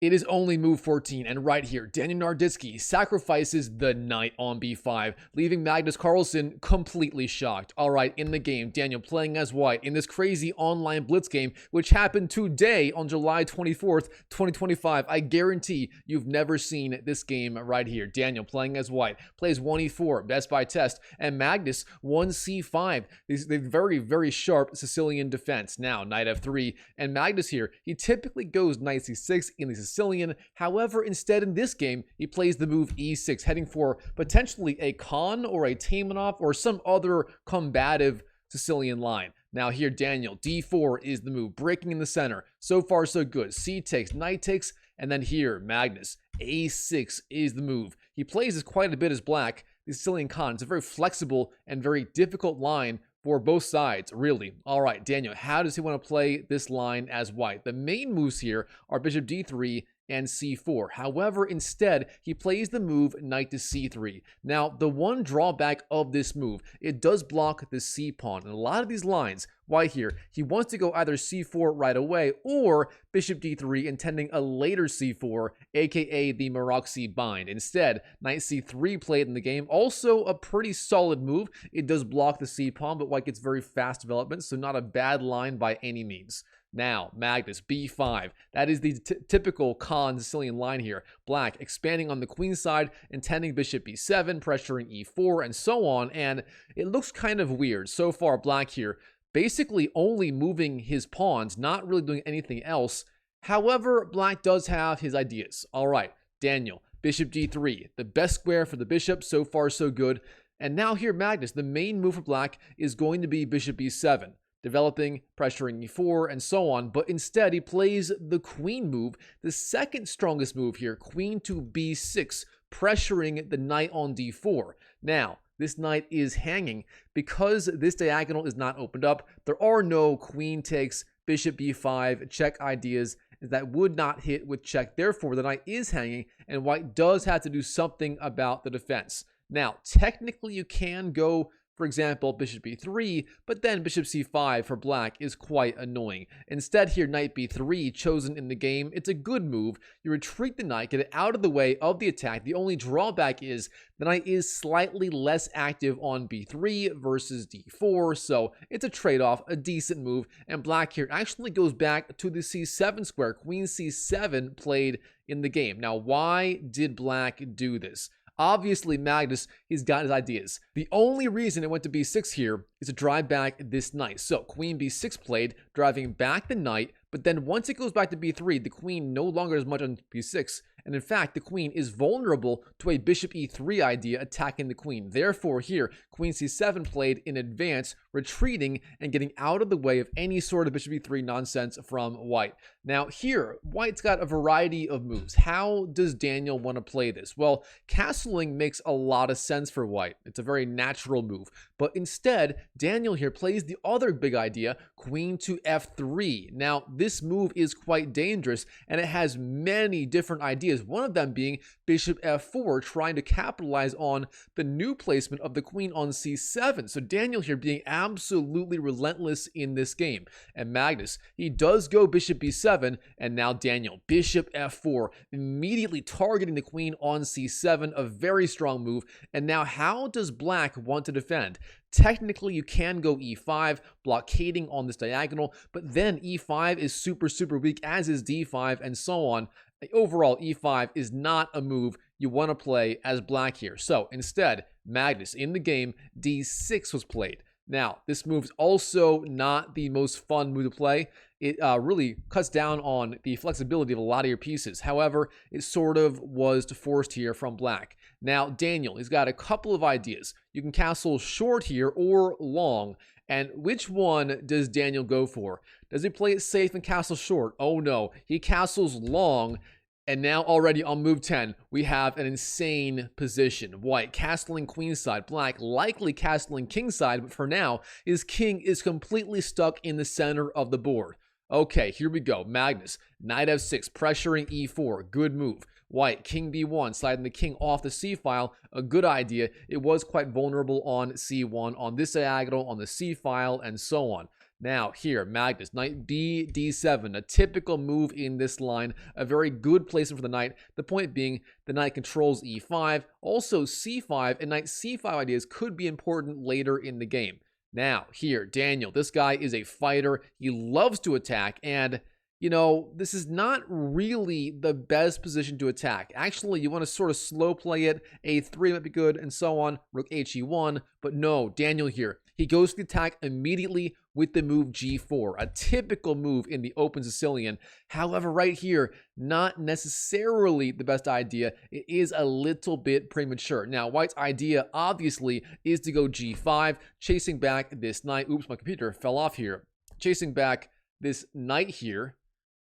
It is only move 14, and right here, Daniel Naroditsky sacrifices the knight on b5, leaving Magnus Carlsen completely shocked. Alright, in the game, Daniel playing as white in this crazy online blitz game, which happened today on July 24th, 2025. I guarantee you've never seen this game right here. Daniel playing as white, plays 1e4, best by test, and Magnus 1c5. The very, very sharp Sicilian defense. Now, knight f3, and Magnus here, he typically goes knight c6 in the Sicilian. However, instead in this game, he plays the move e6, heading for potentially a Kan or a Taimanov or some other combative Sicilian line. Now here, Daniel, d4 is the move, breaking in the center. So far, so good. C takes, knight takes, and then here, Magnus, a6 is the move. He plays this quite a bit as black. The Sicilian Kan, it's a very flexible and very difficult line for both sides, really. All right, Daniel, how does he want to play this line as white? The main moves here are bishop d3 and c4. However, instead, he plays the move knight to c3. Now, the one drawback of this move, it does block the c pawn. And a lot of these lines, white here, he wants to go either c4 right away or bishop d3, intending a later c4, aka the Naroditsky bind. Instead, knight c3 played in the game. Also a pretty solid move. It does block the c pawn, but white gets very fast development, so not a bad line by any means. Now, Magnus, b5. That is the typical Kan Sicilian line here. Black expanding on the queen side, intending bishop b7, pressuring e4, and so on. And it looks kind of weird. So far, black here, basically only moving his pawns, not really doing anything else. However, black does have his ideas. All right, Daniel, bishop d3. The best square for the bishop. So far, so good. And now here, Magnus, the main move for black is going to be bishop b7. Developing, pressuring e4, and so on, but instead he plays the queen move, the second strongest move here, queen to b6, pressuring the knight on d4. Now, this knight is hanging. Because this diagonal is not opened up, there are no queen takes, bishop b5, check ideas that would not hit with check. Therefore, the knight is hanging, and white does have to do something about the defense. Now, technically you can go, for example, bishop b3, but then bishop c5 for black is quite annoying. Instead here, knight b3 chosen in the game. It's a good move. You retreat the knight, get it out of the way of the attack. The only drawback is the knight is slightly less active on b3 versus d4, so it's a trade-off, a decent move. And black here actually goes back to the c7 square. Queen c7 played in the game. Now, why did black do this? Obviously, Magnus, he's got his ideas. The only reason it went to b6 here is to drive back this knight. So, queen b6 played, driving back the knight, but then once it goes back to b3, the queen no longer is much on b6, and in fact, the queen is vulnerable to a bishop e3 idea attacking the queen. Therefore, here, queen c7 played in advance, retreating and getting out of the way of any sort of bishop e3 nonsense from white. Now, here, white's got a variety of moves. How does Daniel want to play this? Well, castling makes a lot of sense for white. It's a very natural move. But instead, Daniel here plays the other big idea, queen to f3. Now, this move is quite dangerous, and it has many different ideas. One of them being bishop f4, trying to capitalize on the new placement of the queen on c7. So Daniel here being absolutely relentless in this game. And Magnus, he does go bishop b7, and now Daniel, bishop f4, immediately targeting the queen on c7, a very strong move. And now how does black want to defend? Technically, you can go e5, blockading on this diagonal, but then e5 is super weak, as is d5, and so on. Overall, e5 is not a move you want to play as black here. So instead, Magnus, in the game, d6 was played. Now, this move's also not the most fun move to play. It really cuts down on the flexibility of a lot of your pieces. However, it sort of was forced here from black. Now, Daniel, he's got a couple of ideas. You can castle short here or long. And which one does Daniel go for? Does he play it safe and castle short? Oh no, he castles long. And now already on move 10, we have an insane position. White castling queenside, black likely castling kingside, but for now, his king is completely stuck in the center of the board. Okay, here we go. Magnus, knight f6, pressuring e4, good move. White, king b1, sliding the king off the c file, a good idea. It was quite vulnerable on c1, on this diagonal, on the c file, and so on. Now here, Magnus, knight b, d7, a typical move in this line, a very good placement for the knight. The point being, the knight controls e5, also c5, and knight c5 ideas could be important later in the game. Now here, Daniel, this guy is a fighter. He loves to attack, and you know, this is not really the best position to attack. Actually, you want to sort of slow play it. A3 might be good, and so on. Rook he1. But no, Daniel here, he goes to the attack immediately with the move g4, a typical move in the open Sicilian. However, right here, not necessarily the best idea. It is a little bit premature. Now, White's idea, obviously, is to go g5, chasing back this knight. Oops, my computer fell off here. Chasing back this knight here.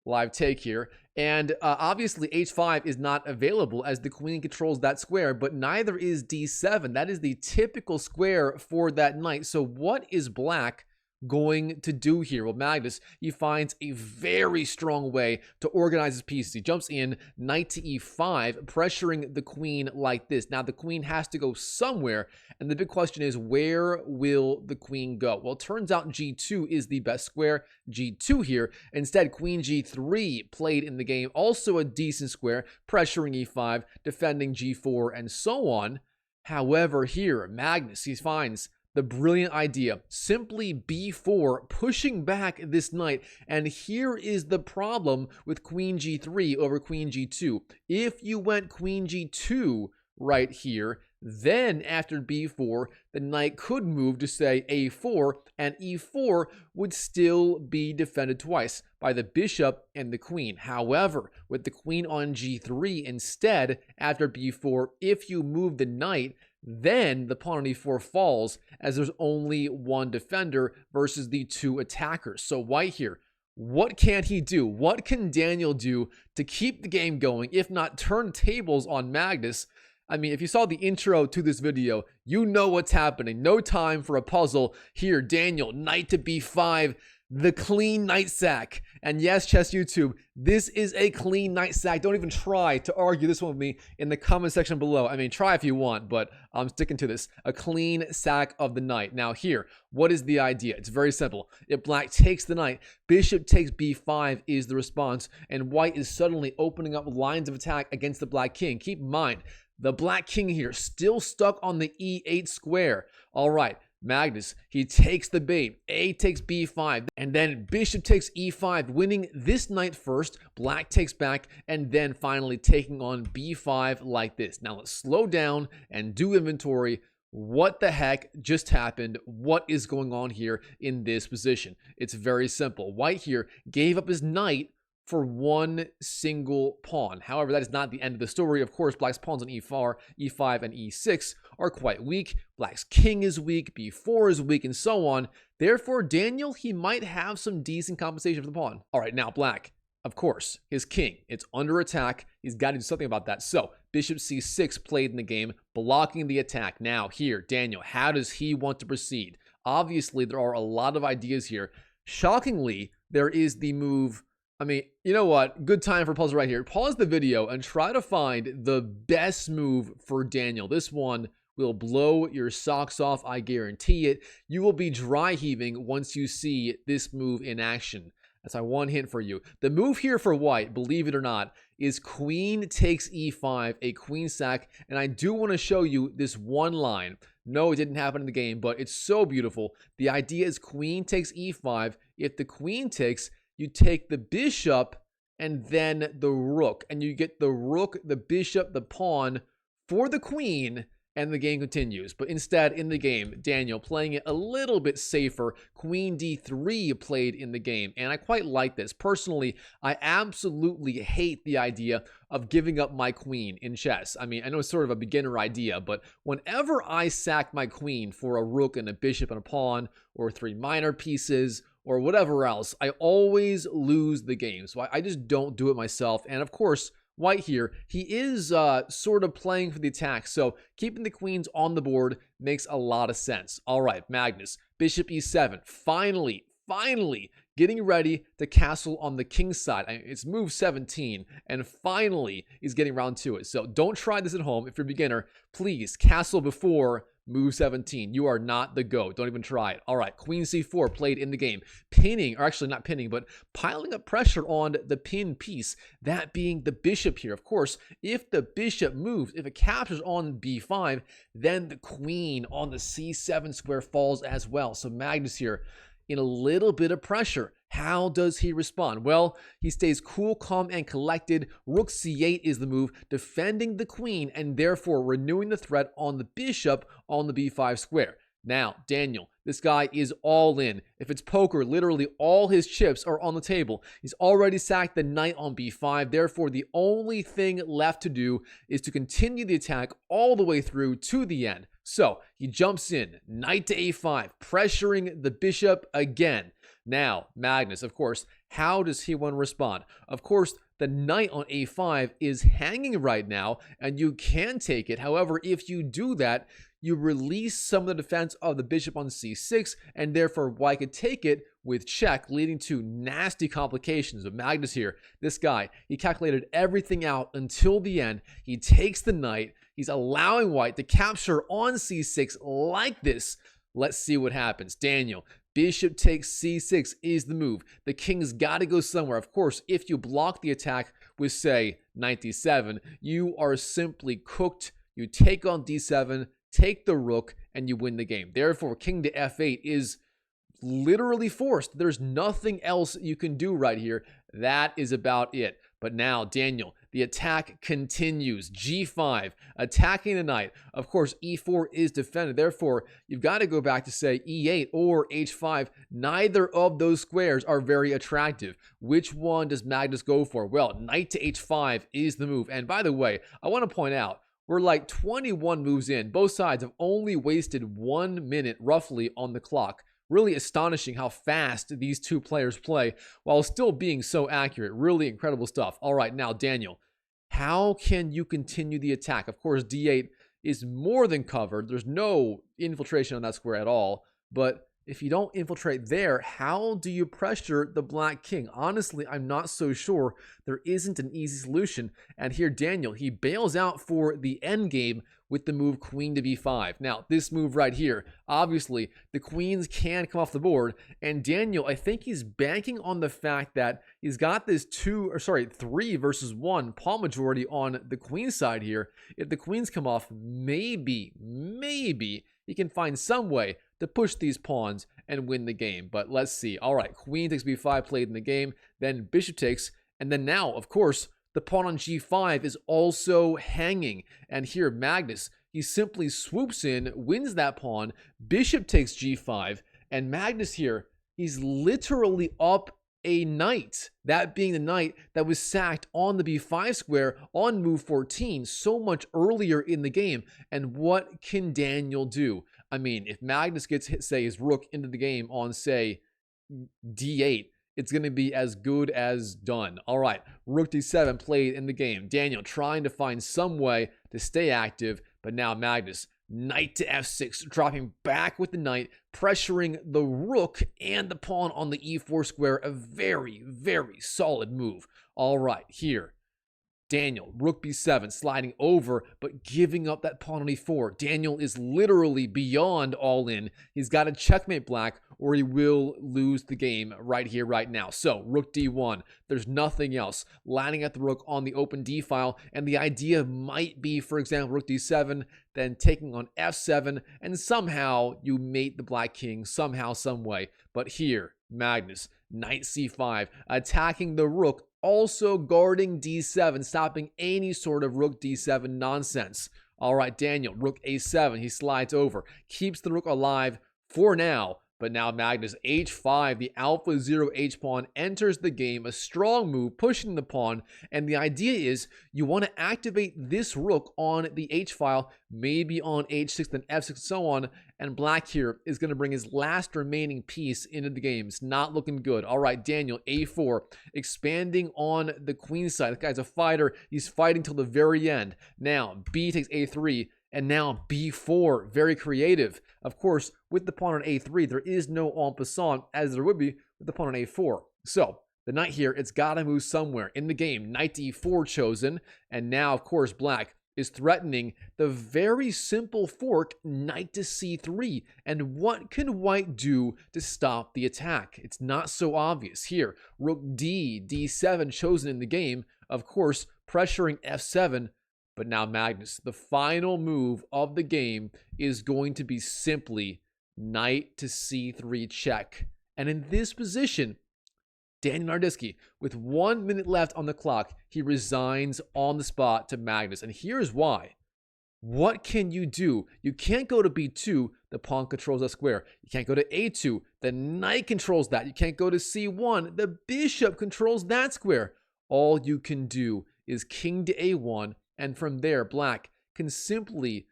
Live take here, and obviously h5 is not available as the queen controls that square, but neither is d7. That is the typical square for that knight. So what is black going to do here? Well, Magnus, he finds a very strong way to organize his pieces. He jumps in, knight to e5, pressuring the queen like this. Now, the queen has to go somewhere, and the big question is, where will the queen go? Well, it turns out g2 is the best square, g2 here. Instead, queen g3 played in the game, also a decent square, pressuring e5, defending g4, and so on. However, here, Magnus, he finds the brilliant idea, simply b4, pushing back this knight. And here is the problem with queen g3 over queen g2. If you went queen g2 right here, then after b4, the knight could move to say a4, and e4 would still be defended twice by the bishop and the queen. However, with the queen on g3 instead, after b4, if you move the knight, then the pawn on e4 falls, as there's only one defender versus the two attackers. So White here, what can he do? What can Daniel do to keep the game going, if not turn tables on Magnus? I mean, if you saw the intro to this video, you know what's happening. No time for a puzzle. Here, Daniel, knight to b5, the clean knight sack. And yes, Chess YouTube, this is a clean knight sack. Don't even try to argue this one with me in the comment section below. I mean, try if you want, but I'm sticking to this. A clean sack of the knight. Now here, what is the idea? It's very simple. If black takes the knight, bishop takes b5 is the response, and white is suddenly opening up lines of attack against the black king. Keep in mind, the black king here still stuck on the e8 square. All right. Magnus, he takes the bait. A takes b5, and then bishop takes e5, winning this knight first. Black takes back, and then finally taking on b5 like this. Now let's slow down and do inventory. What the heck just happened? What is going on here in this position? It's very simple. White here gave up his knight for one single pawn. However, that is not the end of the story. Of course, black's pawns on e4, e5, and e6 are quite weak. Black's king is weak, b4 is weak, and so on. Therefore, Daniel, he might have some decent compensation for the pawn. All right, now black, of course, his king, it's under attack. He's got to do something about that. So, bishop c6 played in the game, blocking the attack. Now, here, Daniel, how does he want to proceed? Obviously, there are a lot of ideas here. Shockingly, there is the move. I mean, you know what? Good time for puzzle right here. Pause the video and try to find the best move for Daniel. This one will blow your socks off, I guarantee it. You will be dry heaving once you see this move in action. That's my one hint for you. The move here for white, believe it or not, is queen takes e5, a queen sack, and I do want to show you this one line. No, it didn't happen in the game, but it's so beautiful. The idea is queen takes e5. If the queen takes, you take the bishop and then the rook, and you get the rook, the bishop, the pawn for the queen, and the game continues. But instead, in the game, Daniel playing it a little bit safer, queen d3 played in the game, and I quite like this. Personally, I absolutely hate the idea of giving up my queen in chess. I mean, I know it's sort of a beginner idea, but whenever I sack my queen for a rook and a bishop and a pawn, or 3 minor pieces, or whatever else, I always lose the game. So I just don't do it myself. And of course, white here, he is sort of playing for the attack. So keeping the queens on the board makes a lot of sense. All right, Magnus, bishop e7, finally getting ready to castle on the king side. I mean, it's move 17, and finally he's getting around to it. So don't try this at home. If you're a beginner, please castle before Move 17. You are not the GOAT. Don't even try it. All right, queen c4 played in the game. Pinning, or actually not pinning, but piling up pressure on the pin piece, that being the bishop here. Of course, if the bishop moves, if it captures on b5, then the queen on the c7 square falls as well. So Magnus here in a little bit of pressure. How does he respond? Well, he stays cool, calm, and collected. Rook c8 is the move, defending the queen and therefore renewing the threat on the bishop on the b5 square. Now, Daniel, this guy is all in. If it's poker, literally all his chips are on the table. He's already sacked the knight on b5. Therefore, the only thing left to do is to continue the attack all the way through to the end. So, he jumps in, knight to a5, pressuring the bishop again. Now, Magnus, of course, how does he want to respond? Of course, the knight on a5 is hanging right now, and you can take it. However, if you do that, you release some of the defense of the bishop on c6, and therefore white could take it with check, leading to nasty complications. But Magnus here, this guy, he calculated everything out until the end. He takes the knight. He's allowing white to capture on c6 like this. Let's see what happens. Daniel, bishop takes c6 is the move. The king's got to go somewhere. Of course, if you block the attack with, say, knight d7, you are simply cooked. You take on d7, take the rook, and you win the game. Therefore, king to f8 is literally forced. There's nothing else you can do right here. That is about it. But now, Daniel, the attack continues. g5, attacking the knight. Of course, e4 is defended. Therefore, you've got to go back to, say, e8 or h5. Neither of those squares are very attractive. Which one does Magnus go for? Well, knight to h5 is the move. And by the way, I want to point out, we're like 21 moves in. Both sides have only wasted 1 minute roughly on the clock. Really astonishing how fast these two players play while still being so accurate. Really incredible stuff. All right, now Daniel, how can you continue the attack? Of course, d8 is more than covered. There's no infiltration on that square at all. But if you don't infiltrate there, how do you pressure the black king? Honestly, I'm not so sure. There isn't an easy solution. And here, Daniel, he bails out for the endgame with the move queen to b5. Now, this move right here, obviously, the queens can come off the board. And Daniel, I think he's banking on the fact that he's got this 3 versus 1 pawn majority on the queen side here. If the queens come off, maybe he can find some way to push these pawns and win the game. But let's see. All right, queen takes b5 played in the game, then bishop takes, and then now, of course, the pawn on g5 is also hanging. And here, Magnus, he simply swoops in, wins that pawn, bishop takes g5, and Magnus here, he's literally up a knight, that being the knight that was sacked on the b5 square on move 14 so much earlier in the game. And what can Daniel do? I mean, if Magnus gets hit, say, his rook into the game on, say, d8, it's going to be as good as done. All right, rook d7 played in the game. Daniel trying to find some way to stay active, but now Magnus, knight to f6, dropping back with the knight, pressuring the rook and the pawn on the e4 square. A very, very solid move. All right, here, Daniel, rook b7, sliding over, but giving up that pawn on e4. Daniel is literally beyond all in. He's got to checkmate black, or he will lose the game right here, right now. So, rook d1, there's nothing else. Landing at the rook on the open d file, and the idea might be, for example, rook d7, then taking on f7, and somehow you mate the black king, somehow, some way. But here, Magnus, knight c5, attacking the rook, also guarding d7, stopping any sort of rook d7 nonsense. All right, Daniel, rook a7, he slides over, keeps the rook alive for now. But now Magnus, h5, the alpha 0 h-pawn enters the game, a strong move, pushing the pawn, and the idea is you want to activate this rook on the h-file, maybe on h6, then f6, and so on, and black here is going to bring his last remaining piece into the game. It's not looking good. All right, Daniel, a4, expanding on the queen side. This guy's a fighter. He's fighting till the very end. Now, b takes a3, and now b4, very creative. Of course, with the pawn on a3, there is no en passant, as there would be with the pawn on a4. So, the knight here, it's got to move somewhere in the game. Knight d4 chosen, and now, of course, black is threatening the very simple fork knight to c3. And what can white do to stop the attack? It's not so obvious. Here, rook d, d7 chosen in the game, of course, pressuring f7. But now Magnus, the final move of the game is going to be simply knight to c3 check. And in this position, Daniel Naroditsky, with 1 minute left on the clock, he resigns on the spot to Magnus. And here's why. What can you do? You can't go to b2, the pawn controls that square. You can't go to a2, the knight controls that. You can't go to c1, the bishop controls that square. All you can do is king to a1, and from there, black can simply,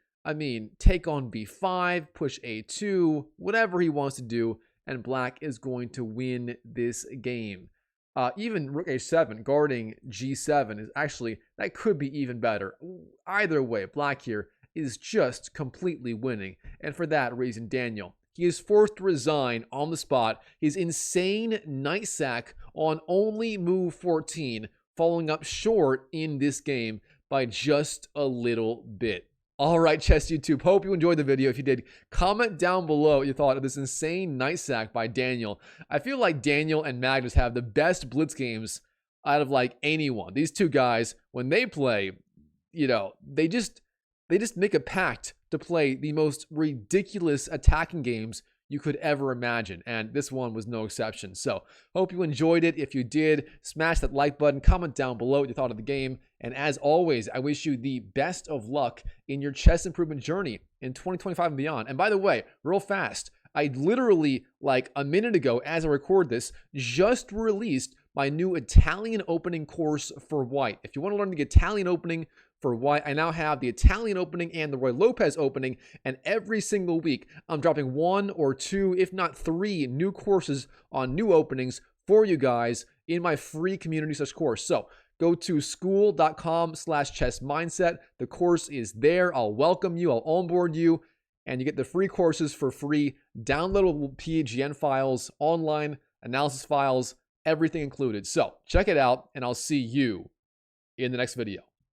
take on b5, push a2, whatever he wants to do, and black is going to win this game. Even rook h7 guarding g7 is actually, that could be even better. Either way, black here is just completely winning. And for that reason, Daniel, he is forced to resign on the spot. His insane knight sack on only move 14, following up short in this game by just a little bit. All right, Chess YouTube, hope you enjoyed the video. If you did, comment down below what you thought of this insane knight sack by Daniel. I feel like Daniel and Magnus have the best blitz games out of like anyone. These two guys, when they play, they just make a pact to play the most ridiculous attacking games you could ever imagine, and this one was no exception. So hope you enjoyed it. If you did, smash that like button, comment down below what you thought of the game, and as always, I wish you the best of luck in your chess improvement journey in 2025 and beyond. And by the way, real fast, I literally, like a minute ago as I record this, just released my new Italian opening course for white. If you want to learn the Italian opening for white, I now have the Italian opening and the Roy Lopez opening, and every single week I'm dropping 1 or 2, if not 3 new courses on new openings for you guys in my free community course. So go to school.com/chessmindset. The course is there. I'll welcome you. I'll onboard you, and you get the free courses for free, downloadable PGN files, online analysis files, everything included. So check it out, and I'll see you in the next video.